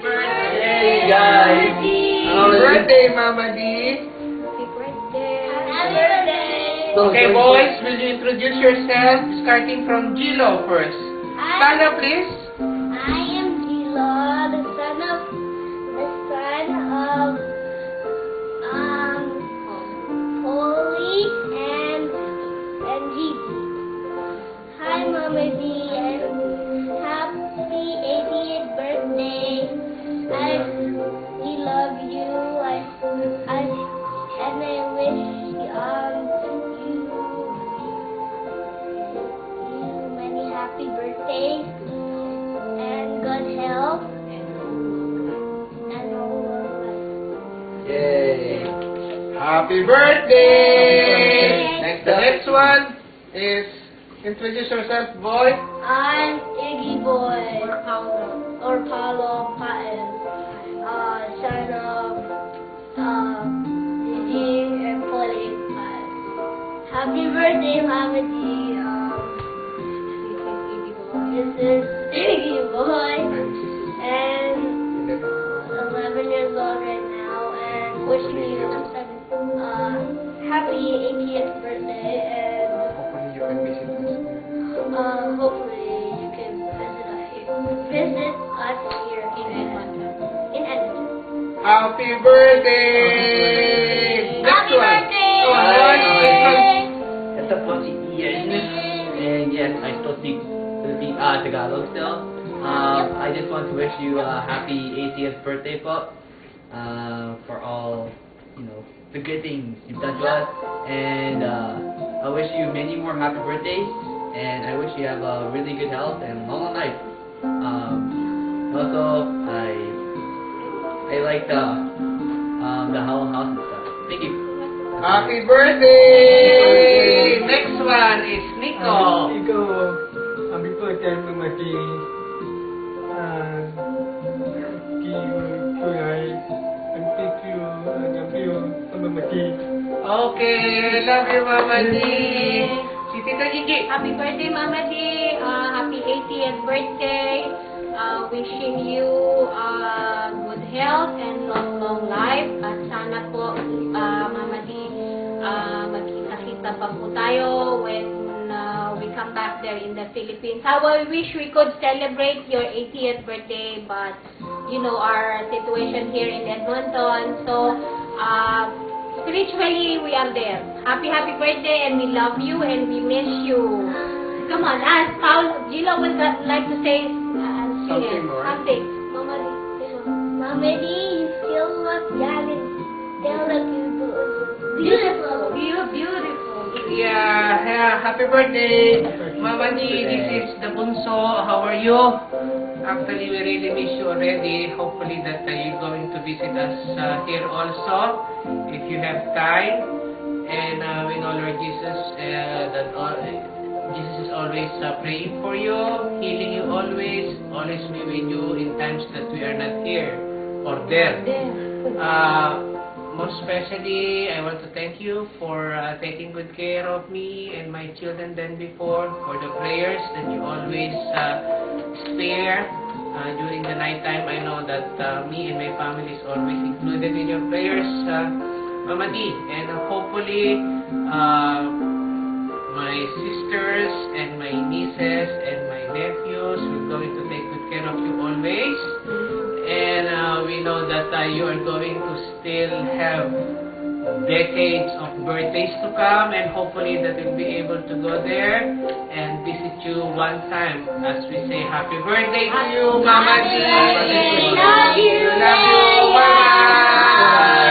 birthday, guys! Happy birthday, Mama D! Happy birthday! Happy birthday! Okay, boys, will you introduce yourself starting from Gilo first? Sana, please. I am Gilo, the son of Polly and Gigi. Hi, Mama D, and happy 80th birthday. We love you. And I wish you many happy birthdays and good health and all of us. Yay! Happy birthday! The next one is introduce yourself, boy. I'm Iggy Boy or Paulo Paez, son of Gigi and Polly Paez. Happy birthday, Mama D. This is Iggy Boy, and 11 years old right now, and wishing you happy 80th birthday, and Hopefully you can visit us. hopefully you can visit us here in Edmonton. Happy birthday! Next Happy one. birthday! Ito po si Ian. And yes, I still speak Tagalog still. I just want to wish you a happy 80th birthday po. For all, the good things you've done to us. And I wish you many more happy birthdays. And I wish you have a really good health and long life. Also, I like the whole house and stuff. Thank you. Happy birthday! Next one is Nico. Ikaw, happy birthday, Mama D. And thank you, Mama D. Okay, love you, Mama D. Si Tita Gigi. Happy birthday, Mama D. Happy 80th birthday. Wishing you good health and long life. At sana po, Mama D, magkita-kita pa po tayo when we come back there in the Philippines. How I wish we could celebrate your 80th birthday, but our situation here in Edmonton. So, spiritually, we are there. Happy birthday, and we love you, and we miss you. Come on, as Gilo would like to say Something more. Something. Mama D. Mama D, you still look young and still look beautiful. You're beautiful. Yeah, happy birthday, Mama D. This is the Bunso. How are you? Actually, we really miss you already. Hopefully that you're going to visit us here also, if you have time. And we know, Lord Jesus, Jesus is always praying for you, healing you always be with you in times that we are not here or there. Most especially, I want to thank you for taking good care of me and my children than before, for the prayers that you always spare during the night time. I know that me and my family is always included in your prayers, Mama D. And hopefully, my sisters and my nieces and my nephews will going to take good care of you always. And we know that you are going to still have decades of birthdays to come, and hopefully that we'll be able to go there and visit you one time as we say happy birthday to you, Mama D. Happy birthday. Love you. Love you. Bye.